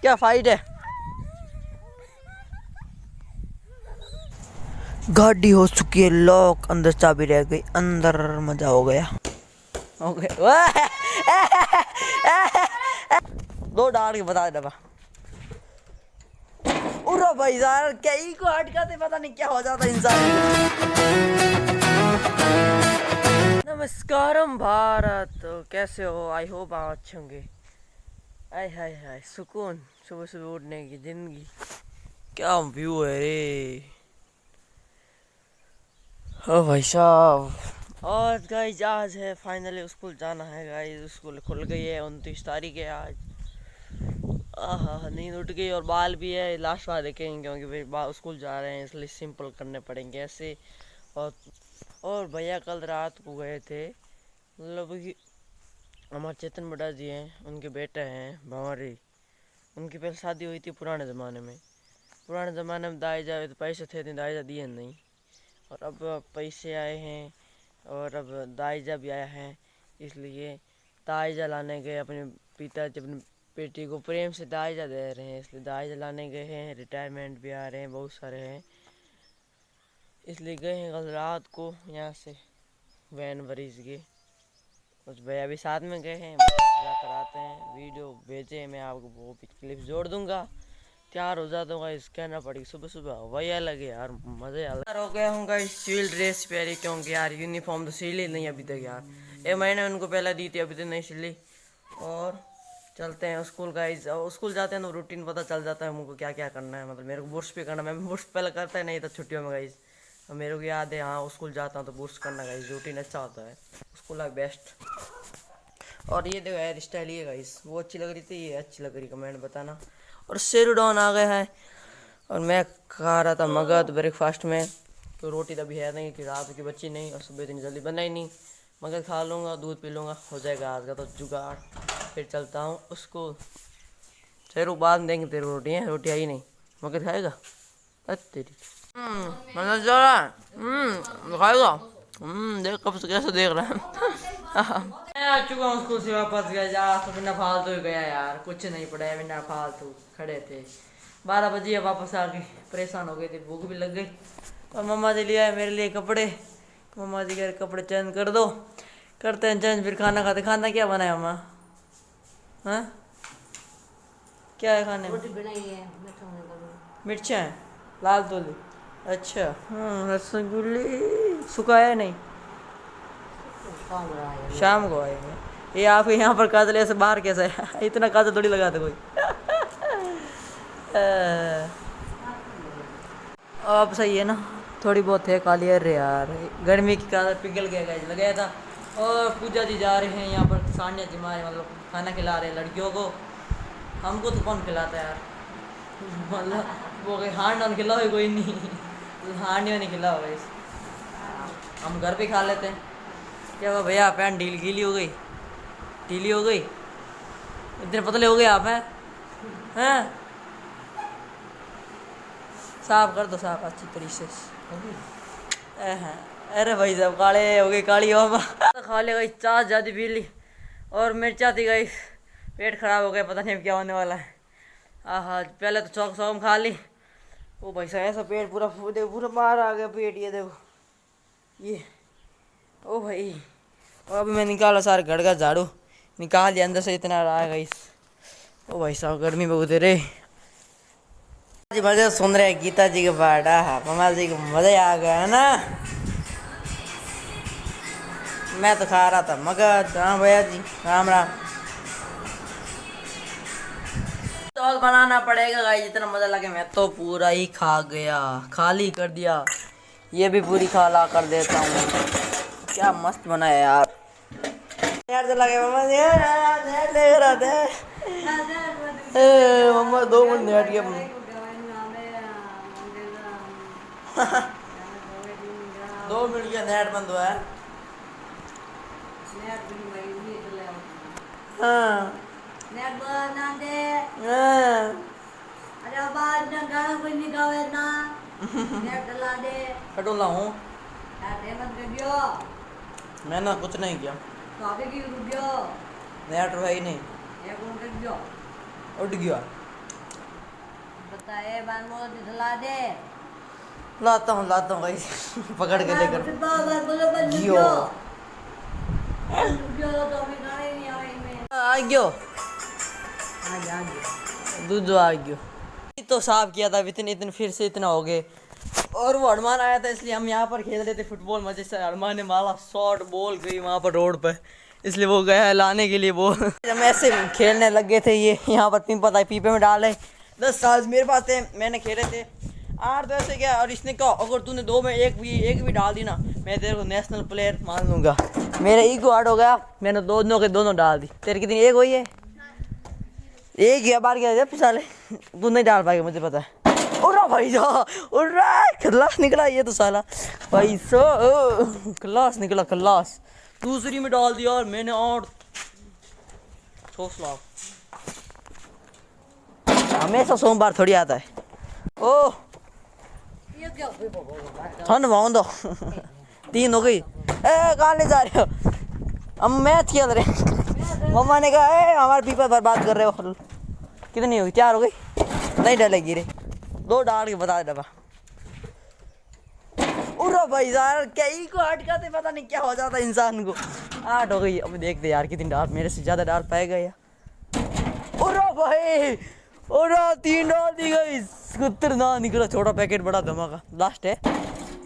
क्या फाइट है। गाड़ी हो चुकी है लॉक, अंदर चाबी रह गई, अंदर मजा हो गया। दो डाल के बता दे। उरा भाई यार क्या ही को हटकाते पता नहीं क्या हो जाता इंसान। नमस्कारम भारत, कैसे हो? आई होप आप अच्छे होंगे। आय हाय हाय सुकून, सुबह सुबह उठने की जिंदगी, क्या व्यू है रे। ओ भाई साहब, और गाइस आज है फाइनली स्कूल जाना है गाइस। स्कूल खुल गई है, 29 तारीख है आज। आहा नींद उठ गई और बाल भी है, लास्ट बार देखेंगे क्योंकि भाई स्कूल जा रहे हैं इसलिए सिंपल करने पड़ेंगे ऐसे। और भैया कल रात को गए थे, मतलब कि हमारे चेतन बड़ा जी हैं, उनके बेटे हैं भंवरी। उनकी पहले शादी हुई थी पुराने ज़माने में। पुराने ज़माने में दाईजा तो पैसे थे नहीं, दाईजा दिए नहीं, और अब पैसे आए हैं और अब दाईजा भी आया है, इसलिए दाईजा लाने गए। अपने पिताजी अपने बेटी को प्रेम से दाईजा दे रहे हैं, इसलिए दाईजा लाने गए हैं। रिटायरमेंट भी आ रहे हैं, बहुत सारे हैं, इसलिए गए हैं कल रात को यहाँ से वैन वरीज के। कुछ भैया भी साथ में गए हैं, जाकर आते हैं। वीडियो भेजे मैं आपको, वो क्लिप जोड़ दूंगा। तैयार हो जाता हूँ गाइस, कहना पड़ेगी सुबह सुबह वही अलग है यार, मजे अलग। हो गया हूँ गाइस, सिविल ड्रेस पहनी क्योंकि यार यूनिफॉर्म तो सिली नहीं अभी तक यार। एक महीने उनको पहले दी थी, अभी तक नहीं सिली। और चलते हैं स्कूल गाइस। और स्कूल जाते हैं तो रूटीन पता चल जाता है मुझको क्या क्या करना है। मतलब मेरे को बुर्स भी करना, मैं बुर्स पहले करता है नहीं था छुट्टियों में गाइस। और मेरे को याद है हाँ स्कूल जाता हूँ तो बुर्स करना गाइस, रूटीन अच्छा होता है, स्कूल लाइफ बेस्ट। और ये देखो हेयर स्टाइल ये गाइस, वो अच्छी लग रही थी, ये अच्छी लग रही, कमेंट बताना। और शेरूडॉन आ गया है और मैं खा रहा था मगध ब्रेकफास्ट में। तो रोटी तभी है नहीं कि रात की बच्ची नहीं, और सुबह इतनी जल्दी बनाई नहीं। मगध खा लूँगा, दूध पी लूँगा, हो जाएगा आज का तो जुगाड़। फिर चलता हूँ उसको। शेरू बाद में देंगे तेरी रोटी है, रोटी आई नहीं, मगध खाएगा तेरी। मगध जा रहा है, खाएगा। देख कब से कैसे देख रहा है। मैं आ चुका हूँ स्कूल से वापस, गया जा तो बिना फालतू ही गया यार, कुछ नहीं पढ़ाया, बिना फालतू खड़े थे। 12 बजे वापस आ गए, परेशान हो गए थे, भूख भी लग गई। और मम्मा जी लिया है मेरे लिए कपड़े, मम्मा जी कह कपड़े चेंज कर दो, करते हैं चेंज, फिर खाना खाते। खाना क्या बनाया मम्मा? हाँ क्या है खाने में? मिर्चा है, लाल तोली, अच्छा। रसगुल्ले सुखाया नहीं, शाम को आएंगे। ये आप यहाँ पर काजल ऐसे बाहर कैसे है? इतना काजल थोड़ी लगाते कोई। अब सही है ना, थोड़ी बहुत है काली है यार, गर्मी की काजल पिघल गया गाइस, लगाया था। और पूजा जी जा रहे हैं यहाँ पर, सानिया जी हमारे मतलब खाना खिला रहे हैं लड़कियों को। हमको तो कौन खिलाता है यार, मतलब वो हांड ऑन खिलाओ कोई नहीं। हांड नहीं खिलाओ गाइस, हम घर पे खा लेते हैं। क्या हुआ भैया, पैंट ढील गीली हो गई, ढीली हो गई, इतने पतले हो गए आप हैं? साफ कर दो, साफ अच्छी तरीके से। अरे भाई साहब काले हो गए, काली हो खा ले गई, चाय ज़्यादा पी ली और मिर्चा थी गई, पेट खराब हो गया, पता नहीं क्या होने वाला है। हाँ पहले तो चौक सौम खा ली, वो भाई साहब ऐसा पेट पूरा देखो, पूरा बाहर आ गया पेट, ये देखो ये। ओ भाई, और अभी मैं निकाला सारे घर का झाड़ू निकाल दिया, अंदर से इतना रहा है इस। ओ भाई साहब गर्मी बहुत है रे। जी मजे सुन रहे हैं गीता जी के पाठा, मम्मा जी को मजे आ गया है ना। मैं तो खा रहा था मगध। हाँ भैया जी राम राम। तो बनाना पड़ेगा गाइस, जितना मजा लगे। मैं तो पूरा ही खा गया, खाली कर दिया, ये भी पूरी खाला कर देता हूँ। क्या मस्त बना है यार, यार तो लगे मम्मा नेट देख रहा था। मम्मा 2 मिनट नेट के 2 मिनट का नेट बंद हुआ है। हाँ नेट बना दे। अरे आवाज ना गाना कोई नहीं गावे ना। नेट चला दे। कटोला हूँ मत कर दियो, मैंने कुछ नहीं किया। तो आगे की रुक गयो, नेट है ही नहीं, ये कौन कर दियो, उठ गया। लाता हूँ भाई पकड़ के लेकर जियो आ गयो दूध आ गयो तो साफ किया था इतने फिर से इतना हो गए और वो हनुमान आया था इसलिए हम यहाँ पर खेल रहे थे फुटबॉल मजे से हनुमान ने मारा शॉट बॉल गई वहाँ पर रोड पर इसलिए वो गया है लाने के लिए वो हम ऐसे खेलने लग गए थे ये यहाँ पर पीपा था पीपे में डाले 10 साल मेरे पास थे मैंने खेले थे 8 तो ऐसे क्या और इसने कहा अगर तूने 2 में एक भी डाल दी ना मैं तेरे को नेशनल प्लेयर मान लूँगा मेरा ईगो हार्ड हो गया मैंने दोनों के दोनों डाल दी तेरे कितनी एक हुई है एक ही बार क्या पिछले तू नहीं डाल पाएगा मुझे पता है उरा भाई जा उरा खल्लास निकला ये तो साला भाई सो खल्लास निकला खल्लास दूसरी में डाल दिया और मैंने और 6 लाख हमेशा सोमवार थोड़ी आता है ओ ठंड बहुत दो 3 हो गई कहाँ ले जा रहे हो हम मैच खेल रहे मम्मा ने कहा हमारे पीपल बर्बाद कर रहे हो कितनी हुई 4 हो गई नहीं डलेगी रे 2 डाल के बता दे उरा भाई यार क्या ही को हट करते पता नहीं क्या हो जाता इंसान को 8 हो गई अब देखते यार कितनी डाल मेरे से ज़्यादा डाल पाएगा यार उरा भाई उरा 3 डाल दी गई कुत्तर ना निकला छोटा पैकेट बड़ा धमाका लास्ट है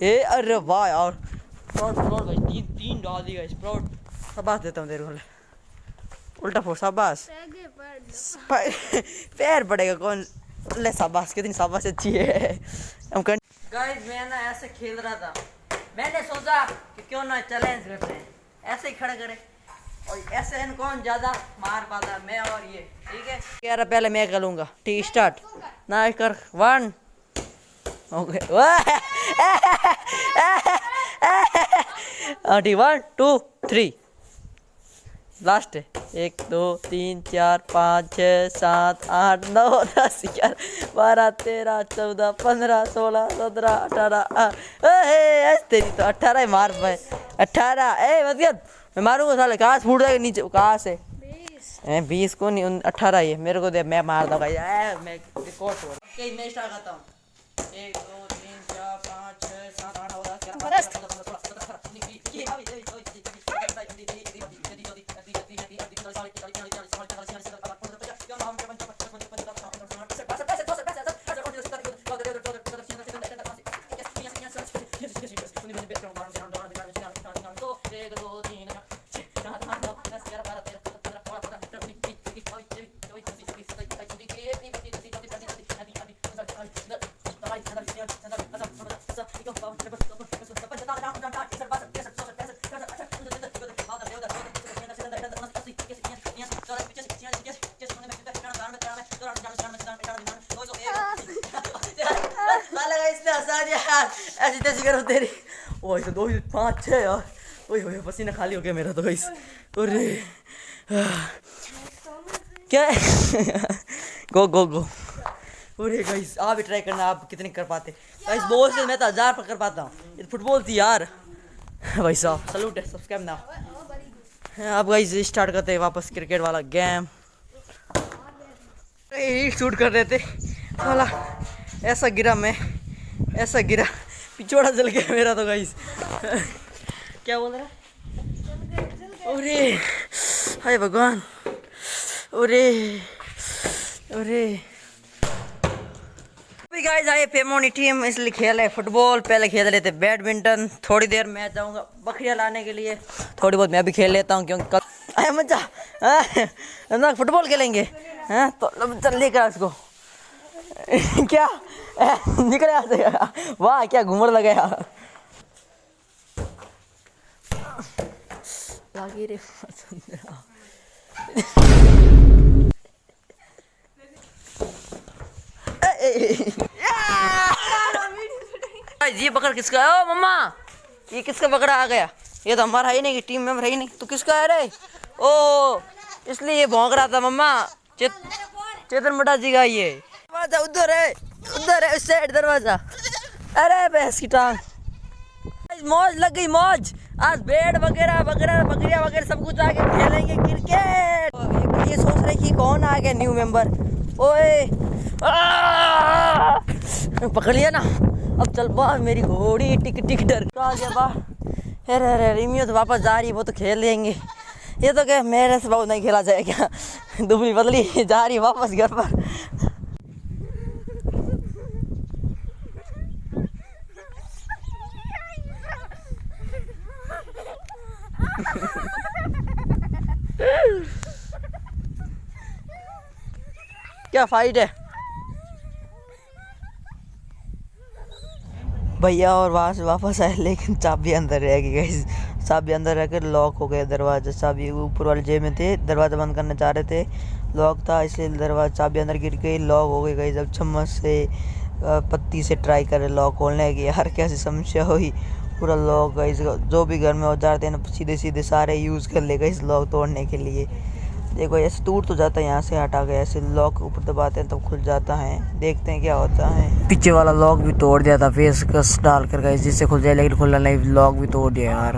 ए अरे वाह यार स्प्राउट भाई 3 डाल दी गई स्प्राउट शाबाश देता हूँ तेरे को उल्टा फोड़ शाबाश पैर पड़ेगा कौन ले शाबाश कितनी शाबाश अच्छी है हम गाइस मैं ना ऐसे खेल रहा था मैंने सोचा कि क्यों ना चैलेंज करते हैं ऐसे ही खड़े करे और ऐसे इन कौन ज्यादा मार पाता मैं और ये ठीक है यार पहले मैं करूँगा ठीक स्टार्ट ना कर 1 ओके ठीक 1 2 3 लास्ट है 1 2 3 4 5 6 7 8 9 10 11 12 13 14 15 16 17 18 तेरी तो 18 मार पाए 18 मतलब मैं मारूंगा साले कहाँ से फूट जाएगा नीचे कहाँ से 20 को नहीं 18 ये मेरे को दे मैं मार दूंगा यार मैं रिकॉर्ड हो मैं स्टार्ट करता हूँ 1 2 3 4 5 6 7 8 9 10 11 ऐसी तैसी करो तेरी ओ तो 2 5 6 यार ओए पसीना खाली हो गया मेरा तो गाइस अरे क्या गो अरे गाइस आप भी ट्राई करना आप कितने कर पाते गाइस बॉल से मैं तो 1000 पर कर पाता हूँ ये फुटबॉल थी यार भाई साहब सलूट है सब्सक्राइब ना आप गाइस स्टार्ट करते हैं वापस क्रिकेट वाला गेम शूट कर रहे थे साला ऐसा गिरा पिछोड़ा जल गया मेरा तो गाइस क्या बोल रहा अरे हाय भगवान अरे गाइस आए पेमोनी टीम इसलिए खेल रहे फुटबॉल पहले खेल रहे थे बैडमिंटन थोड़ी देर मैं जाऊंगा बकरियां लाने के लिए थोड़ी बहुत मैं भी खेल लेता हूँ क्योंकि कल आया मजा फुटबॉल खेलेंगे हैं तो चल लेकर उसको क्या निकल यहाँ से वाह क्या घूमर लगाया लागी रे ये पकड़ किसका है ओ मम्मा ये किसका पकड़ा आ गया ये तो हमारा है ही नहीं टीम मेंबर है ही नहीं तो किसका है रे ओ इसलिए ये भौंक रहा था मम्मा चेतन बटा जी का ये उधर है उस साइड दरवाजा अरे भैंस की टांग मौज लग गई मौज आज बेड वगैरह बकरियां वगैरह सब कुछ आके खेलेंगे क्रिकेट ये सोच रहे कि कौन आ गया न्यू मेंबर ओए पकड़ लिया ना, अब चल बा मेरी घोड़ी टिक टिक डर बा। अरे रिमियो तो वापस जा रही है, वो तो खेल लेंगे। ये तो क्या मेरे से बहुत नहीं खेला जाएगा। दुबली बदली जा रही वापस घर पर। क्या फाइट है भैया, और वहाँ से वापस आए लेकिन चाबी अंदर रह गई गाइस। चाबी अंदर रह कर लॉक हो गया दरवाजा। चाबी ऊपर वाले जेब में थे, दरवाज़ा बंद करना चाह रहे थे, लॉक था इसलिए दरवाजा चाबी अंदर गिर गई, लॉक हो गई गाइस। अब चम्मच से पत्ती से ट्राई करे लॉक खोलने की, यार कैसी समस्या हुई। पूरा लॉक गाइस, जो भी घर में औजार थे ना सीधे सीधे सारे यूज़ कर ले गए इस लॉक तोड़ने के लिए। देखो ऐसे टूट तो जाता है, यहाँ से हटा गया, ऐसे लॉक ऊपर दबाते हैं तब खुल जाता है। देखते हैं क्या होता है। पीछे वाला लॉक भी तोड़ दिया था फेस कस डाल कर गाइस, जिससे खुल जाए, लेकिन खुला नहीं, लॉक भी तोड़ दिया यार।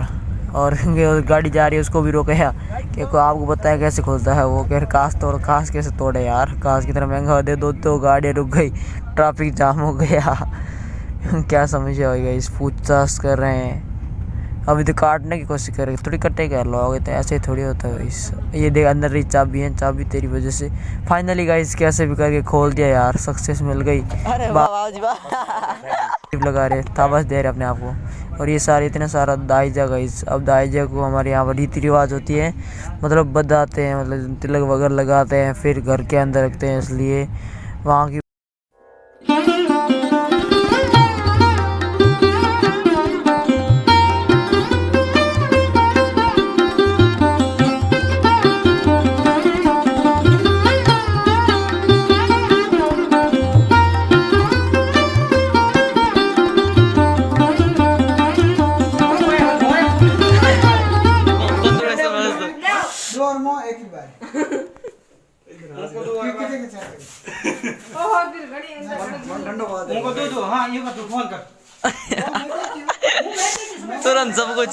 और गाड़ी जा रही है उसको भी रोका कि आपको पता है कैसे खुलता है। वो कह काश कैसे तोड़े यार, काश कितना महंगा दे दो, तो गाड़ियाँ रुक गई, ट्रैफिक जाम हो गया। क्या समस्या होगी इस पूछताछ कर रहे हैं। अभी तो काटने की कोशिश करेंगे, थोड़ी कटेगा लोग, तो ऐसे ही थोड़ी होता है गाइस। ये देख अंदर रही चाबी है, चाबी तेरी वजह से फाइनली गाइस कैसे भी करके खोल दिया यार, सक्सेस मिल गई। अरे वाह लगा रहे ताबस दे रहे अपने आप को। और ये सारे इतना सारा दाइजा गाइस। अब दाइजा को हमारे यहाँ पर रीति रिवाज होती है, मतलब बधाते हैं, मतलब तिलक वगैरह लगाते हैं, फिर घर के अंदर रखते हैं, इसलिए वहाँ की एक ही बार तुरंत सब कुछ